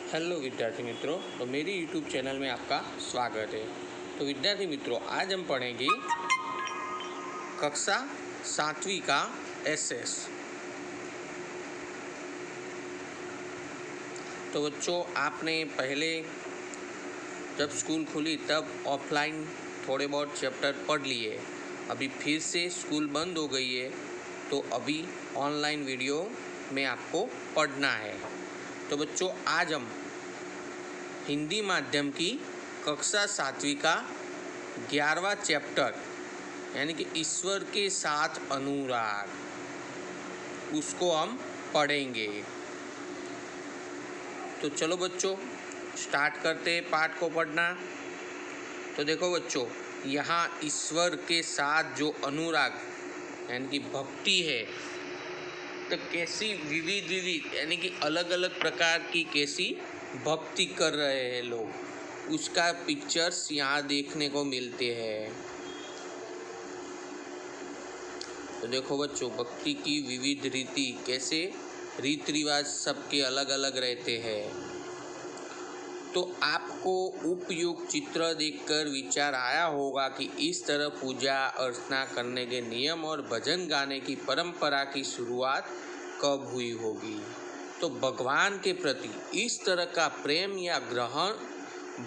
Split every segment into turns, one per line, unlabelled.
Hello विद्यार्थी मित्रों, तो मेरी यूट्यूब चैनल में आपका स्वागत है। तो विद्यार्थी मित्रों, आज हम पढ़ेंगे कक्षा 7वीं का एसएस। तो बच्चों, आपने पहले जब स्कूल खुली तब ऑफलाइन थोड़े बहुत चैप्टर पढ़ लिए। अभी फिर से स्कूल बंद हो गई है, तो अभी ऑनलाइन वीडियो में आपको पढ़ना है। तो बच्चों, आज हम हिंदी माध्यम की कक्षा 7वीं का 11वां चैप्टर यानी कि ईश्वर के साथ अनुराग, उसको हम पढ़ेंगे। तो चलो बच्चों, स्टार्ट करते हैं पाठ को पढ़ना। तो देखो बच्चों, यहाँ ईश्वर के साथ जो अनुराग यानी कि भक्ति है, तो कैसी विविध यानी कि अलग अलग प्रकार की कैसी भक्ति कर रहे हैं लोग, उसका पिक्चर्स यहाँ देखने को मिलते हैं। तो देखो बच्चों, भक्ति की विविध रीति, कैसे रीति रिवाज सबके अलग अलग रहते हैं। तो आपको उपयुक्त चित्र देखकर विचार आया होगा कि इस तरह पूजा अर्चना करने के नियम और भजन गाने की परंपरा की शुरुआत कब हुई होगी। तो भगवान के प्रति इस तरह का प्रेम या ग्रहण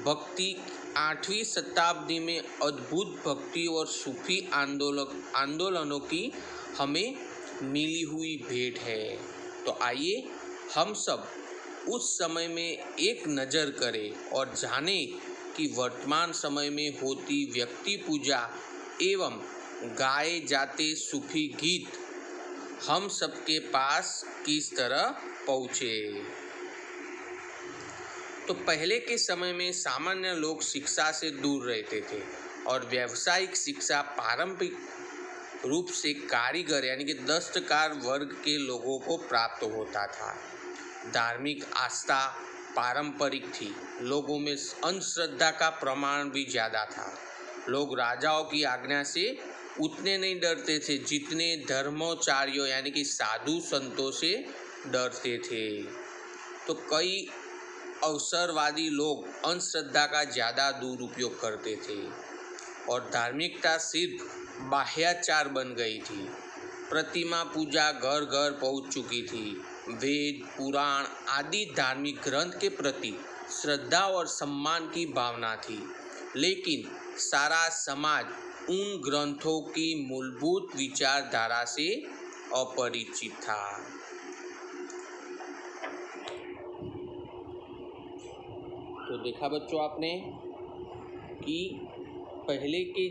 भक्ति 8वीं शताब्दी में अद्भुत भक्ति और सूफी आंदोलनों की हमें मिली हुई भेंट है। तो आइए हम सब उस समय में एक नज़र करें और जाने कि वर्तमान समय में होती व्यक्ति पूजा एवं गाए जाते सूफी गीत हम सबके पास किस तरह पहुँचे। तो पहले के समय में सामान्य लोग शिक्षा से दूर रहते थे और व्यावसायिक शिक्षा पारंपरिक रूप से कारीगर यानी कि दस्तकार वर्ग के लोगों को प्राप्त होता था। धार्मिक आस्था पारंपरिक थी, लोगों में अंधश्रद्धा का प्रमाण भी ज़्यादा था। लोग राजाओं की आज्ञा से उतने नहीं डरते थे जितने धर्मोचार्यों यानी कि साधु संतों से डरते थे। तो कई अवसरवादी लोग अंधश्रद्धा का ज़्यादा दुरुपयोग करते थे और धार्मिकता सिर्फ बाह्याचार बन गई थी। प्रतिमा पूजा घर घर पहुंच चुकी थी। वेद पुराण आदि धार्मिक ग्रंथ के प्रति श्रद्धा और सम्मान की भावना थी, लेकिन सारा समाज उन ग्रंथों की मूलभूत विचारधारा से अपरिचित था। तो देखा बच्चों आपने कि पहले के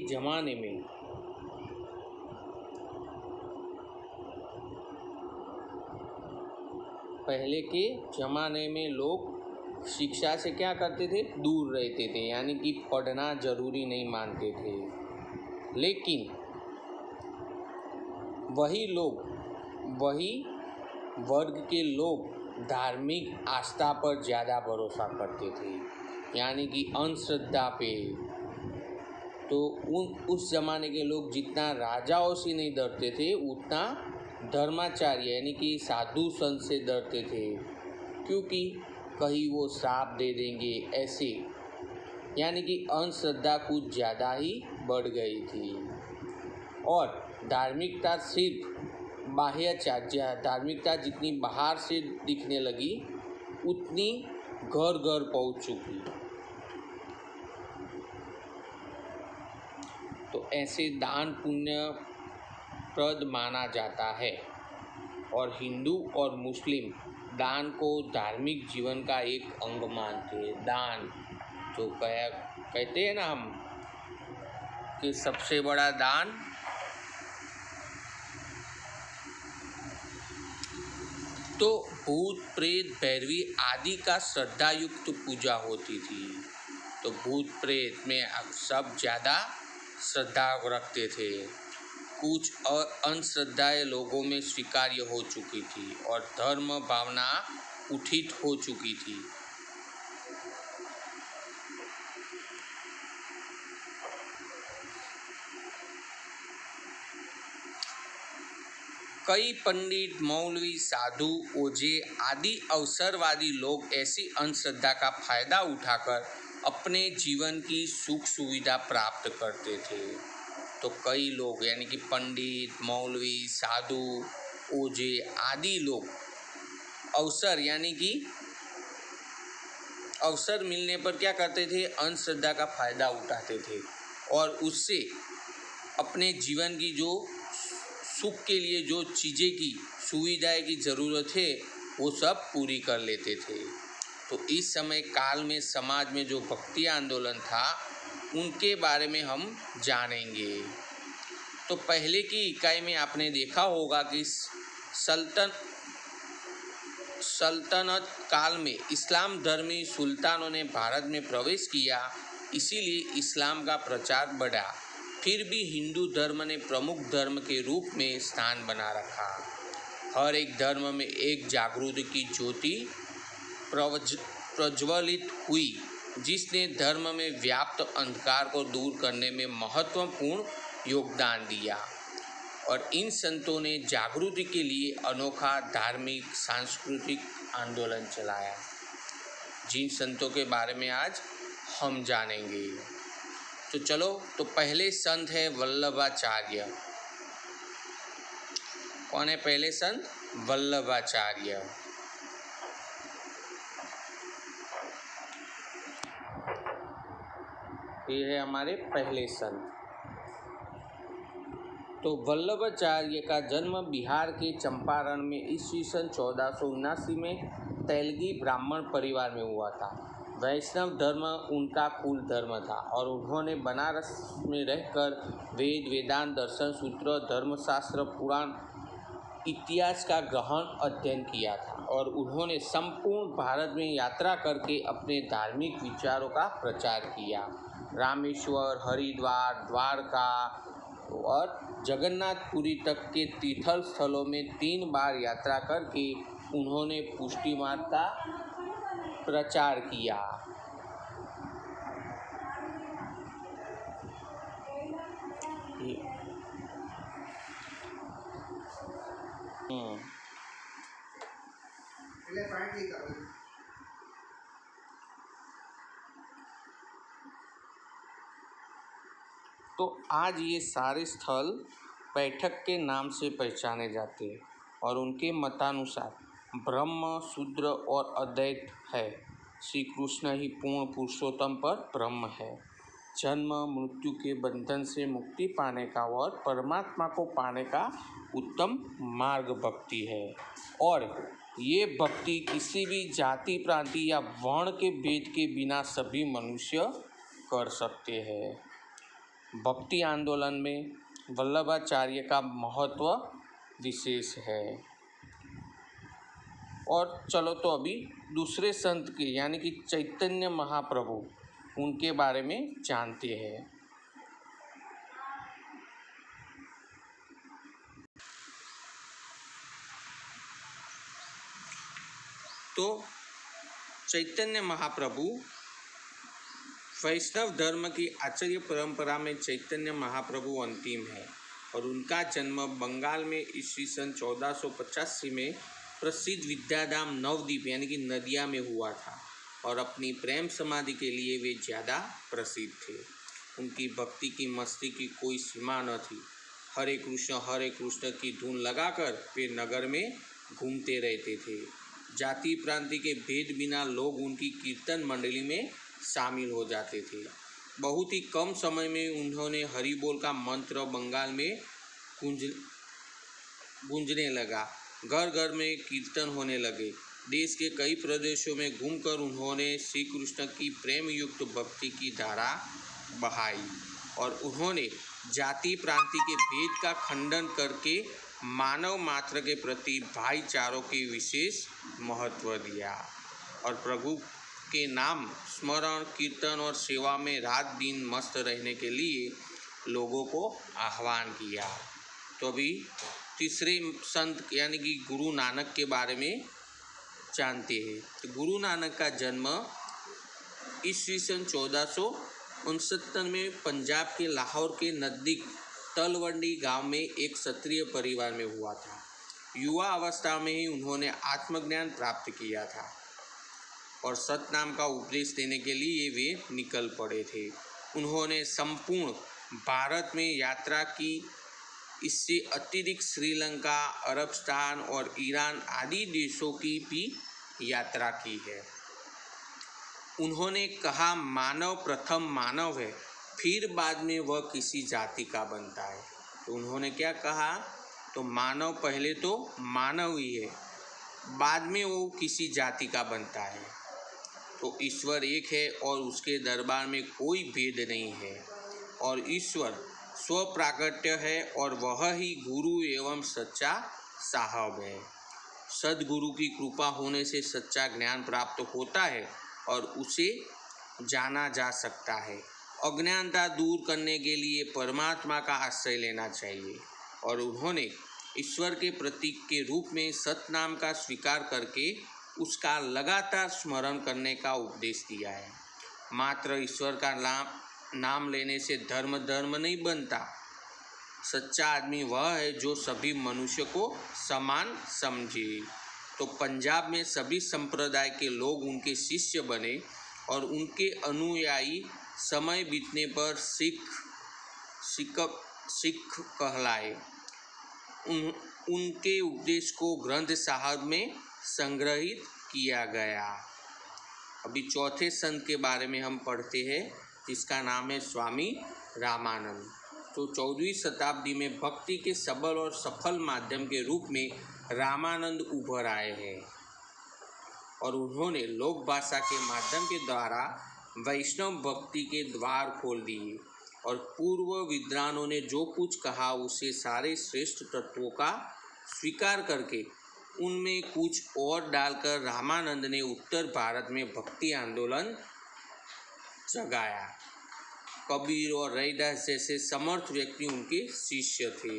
ज़माने में लोग शिक्षा से क्या करते थे, दूर रहते थे, यानी कि पढ़ना जरूरी नहीं मानते थे। लेकिन वही वर्ग के लोग धार्मिक आस्था पर ज़्यादा भरोसा करते थे, यानी कि अंधश्रद्धा पे। तो उस ज़माने के लोग जितना राजाओं से नहीं डरते थे, उतना धर्माचार्य यानी कि साधु संत से डरते थे, क्योंकि कहीं वो श्राप दे देंगे ऐसे, यानी कि अंधश्रद्धा कुछ ज़्यादा ही बढ़ गई थी। और धार्मिकता सिर्फ धार्मिकता जितनी बाहर से दिखने लगी, उतनी घर घर पहुंच चुकी। तो ऐसे दान पुण्य प्रद माना जाता है और हिंदू और मुस्लिम दान को धार्मिक जीवन का एक अंग मानते हैं। दान जो कहते हैं ना हम कि सबसे बड़ा दान तो भूत प्रेत भैरवी आदि का श्रद्धा युक्त पूजा होती थी। तो भूत प्रेत में सब ज़्यादा श्रद्धा रखते थे। कुछ अंधश्रद्धाएं लोगों में स्वीकार्य हो चुकी थी और धर्म भावना उठित हो चुकी थी। कई पंडित, मौलवी, साधु, ओझे आदि अवसरवादी लोग ऐसी अंधश्रद्धा का फायदा उठाकर अपने जीवन की सुख सुविधा प्राप्त करते थे। तो कई लोग यानी कि पंडित, मौलवी, साधु, ओझे आदि लोग अवसर यानी कि अवसर मिलने पर क्या करते थे, अंधश्रद्धा का फायदा उठाते थे और उससे अपने जीवन की जो सुख के लिए जो चीज़ें की सुविधाएं की ज़रूरत है वो सब पूरी कर लेते थे। तो इस समय काल में समाज में जो भक्ति आंदोलन था उनके बारे में हम जानेंगे। तो पहले की इकाई में आपने देखा होगा कि सल्तनत काल में इस्लाम धर्मी सुल्तानों ने भारत में प्रवेश किया, इसीलिए इस्लाम का प्रचार बढ़ा। फिर भी हिंदू धर्म ने प्रमुख धर्म के रूप में स्थान बना रखा। हर एक धर्म में एक जागृति की ज्योति प्रज्वलित हुई, जिसने धर्म में व्याप्त अंधकार को दूर करने में महत्वपूर्ण योगदान दिया। और इन संतों ने जागृति के लिए अनोखा धार्मिक सांस्कृतिक आंदोलन चलाया, जिन संतों के बारे में आज हम जानेंगे। तो चलो, तो पहले संत है वल्लभाचार्य। कौन है पहले संत? वल्लभाचार्य। ये है हमारे पहले संत। तो वल्लभाचार्य का जन्म बिहार के चंपारण में ईस्वी सन 1479 में तेलगी ब्राह्मण परिवार में हुआ था। वैष्णव धर्म उनका कुल धर्म था और उन्होंने बनारस में रहकर वेद, वेदांत, दर्शन सूत्र, धर्मशास्त्र, पुराण, इतिहास का गहन अध्ययन किया था और उन्होंने संपूर्ण भारत में यात्रा करके अपने धार्मिक विचारों का प्रचार किया। रामेश्वर, हरिद्वार, द्वारका और जगन्नाथपुरी तक के तीर्थ स्थलों में 3 बार यात्रा करके उन्होंने पुष्टि मार्ग का प्रचार किया। तो आज ये सारे स्थल बैठक के नाम से पहचाने जाते हैं और उनके मतानुसार ब्रह्म, शूद्र और अद्वैत है। श्री कृष्ण ही पूर्ण पुरुषोत्तम पर ब्रह्म है। जन्म मृत्यु के बंधन से मुक्ति पाने का और परमात्मा को पाने का उत्तम मार्ग भक्ति है और ये भक्ति किसी भी जाति, प्रांति या वर्ण के भेद के बिना सभी मनुष्य कर सकते हैं। भक्ति आंदोलन में वल्लभाचार्य का महत्व विशेष है। और चलो, तो अभी दूसरे संत के यानी कि चैतन्य महाप्रभु, उनके बारे में जानते हैं। तो चैतन्य महाप्रभु वैष्णव धर्म की आचार्य परंपरा में चैतन्य महाप्रभु अंतिम है और उनका जन्म बंगाल में ईस्वी सन 1485 में प्रसिद्ध विद्याधाम नवद्वीप यानी कि नदिया में हुआ था और अपनी प्रेम समाधि के लिए वे ज़्यादा प्रसिद्ध थे। उनकी भक्ति की मस्ती की कोई सीमा न थी। हरे कृष्ण की धुन लगाकर वे नगर में घूमते रहते थे। जाति प्रांति के भेद बिना लोग उनकी कीर्तन मंडली में शामिल हो जाते थे। बहुत ही कम समय में उन्होंने हरि बोल का मंत्र बंगाल में गूंजने लगा। घर घर में कीर्तन होने लगे। देश के कई प्रदेशों में घूमकर उन्होंने श्री कृष्ण की प्रेम युक्त भक्ति की धारा बहाई और उन्होंने जाति प्रांति के भेद का खंडन करके मानव मात्र के प्रति भाईचारों के विशेष महत्व दिया और प्रभु के नाम स्मरण, कीर्तन और सेवा में रात दिन मस्त रहने के लिए लोगों को आह्वान किया। तो अभी तीसरे संत यानी कि गुरु नानक के बारे में जानते हैं। तो गुरु नानक का जन्म ईस्वी सन 1469 में पंजाब के लाहौर के नज़दीक तलवंडी गांव में एक क्षत्रिय परिवार में हुआ था। युवा अवस्था में ही उन्होंने आत्मज्ञान प्राप्त किया था और सत नाम का उपदेश देने के लिए वे निकल पड़े थे। उन्होंने संपूर्ण भारत में यात्रा की। इससे अतिरिक्त श्रीलंका, अरबस्तान और ईरान आदि देशों की भी यात्रा की है। उन्होंने कहा, मानव प्रथम मानव है, फिर बाद में वह किसी जाति का बनता है। तो उन्होंने क्या कहा, तो मानव पहले तो मानव ही है, बाद में वो किसी जाति का बनता है। तो ईश्वर एक है और उसके दरबार में कोई भेद नहीं है और ईश्वर स्वप्राकट्य है और वह ही गुरु एवं सच्चा साहब है। सद्गुरु की कृपा होने से सच्चा ज्ञान प्राप्त होता है और उसे जाना जा सकता है। अज्ञानता दूर करने के लिए परमात्मा का आश्रय लेना चाहिए और उन्होंने ईश्वर के प्रतीक के रूप में सतनाम का स्वीकार करके उसका लगातार स्मरण करने का उपदेश दिया है। मात्र ईश्वर का नाम लेने से धर्म नहीं बनता। सच्चा आदमी वह है जो सभी मनुष्य को समान समझे। तो पंजाब में सभी संप्रदाय के लोग उनके शिष्य बने और उनके अनुयायी समय बीतने पर सिख कहलाए। उनके उपदेश को ग्रंथ साहब में संग्रहित किया गया। अभी चौथे संत के बारे में हम पढ़ते हैं, जिसका नाम है स्वामी रामानंद। तो 14वीं शताब्दी में भक्ति के सबल और सफल माध्यम के रूप में रामानंद उभर आए हैं और उन्होंने लोक भाषा के माध्यम के द्वारा वैष्णव भक्ति के द्वार खोल दिए और पूर्व विद्वानों ने जो कुछ कहा उसे सारे श्रेष्ठ तत्वों का स्वीकार करके उनमें कुछ और डालकर रामानंद ने उत्तर भारत में भक्ति आंदोलन जगाया। कबीर और रैदास जैसे समर्थ व्यक्ति उनके शिष्य थे।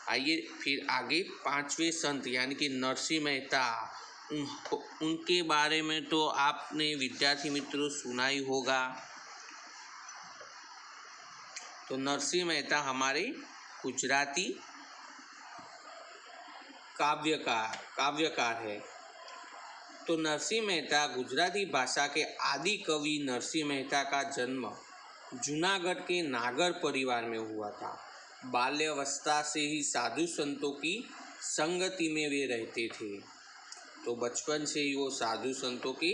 आइए फिर आगे पांचवें संत यानी कि नरसिंह मेहता, उनके बारे में तो आपने विद्यार्थी मित्रों सुना ही होगा। तो नरसिंह मेहता हमारे गुजराती काव्यकार है। तो नरसिंह मेहता गुजराती भाषा के आदि कवि नरसिंह मेहता का जन्म जूनागढ़ के नागर परिवार में हुआ था। बाल्यावस्था से ही साधु संतों की संगति में वे रहते थे। तो बचपन से ही वो साधु संतों के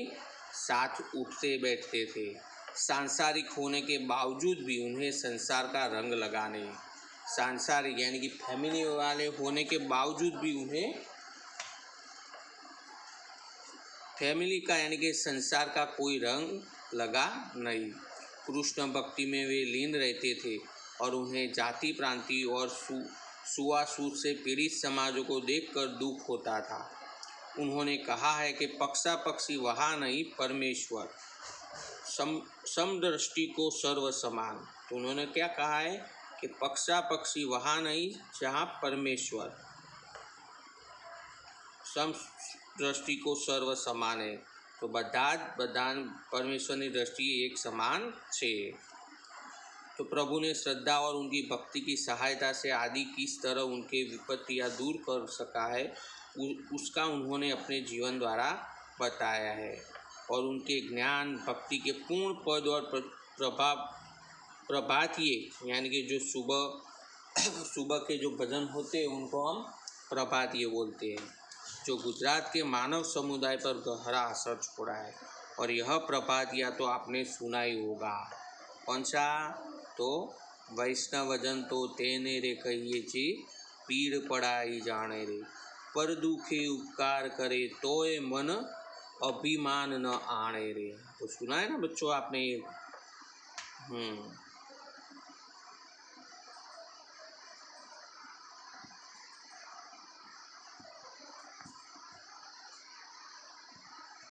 साथ उठते बैठते थे। सांसारिक होने के बावजूद भी उन्हें संसार का रंग लगा नहीं। सांसारिक यानी कि फैमिली वाले होने के बावजूद भी उन्हें फैमिली का यानी कि संसार का कोई रंग लगा नहीं। कृष्ण भक्ति में वे लीन रहते थे और उन्हें जाति प्रांति और छुआछूत से पीड़ित समाजों को देखकर दुख होता था। उन्होंने कहा है कि पक्षा पक्षी वहाँ नहीं, परमेश्वर समदृष्टि को सर्व समान। तो उन्होंने क्या कहा है कि पक्षा पक्षी वहाँ नहीं जहाँ परमेश्वर समदृष्टि को सर्व समान है। तो બધા परमेश्वરની दृष्टि एक समान छे। तो प्रभु ने श्रद्धा और उनकी भक्ति की सहायता से आदि किस तरह उनके विपत्तियाँ दूर कर सका है उसका उन्होंने अपने जीवन द्वारा बताया है और उनके ज्ञान भक्ति के पूर्ण पद और प्रभातीय यानी कि जो सुबह के जो भजन होते हैं उनको हम प्रभातीय बोलते हैं, जो गुजरात के मानव समुदाय पर गहरा असर छोड़ा है। और यह प्रभातिया तो आपने सुना ही होगा। कौन सा? तो वैष्णवजन तो तेने रे कहिए चे, पीड़ पड़ाई जाने रे, पर दुखे उपकार करे तोय मन अभिमान न आने रे। तो सुना है ना बच्चों आपने?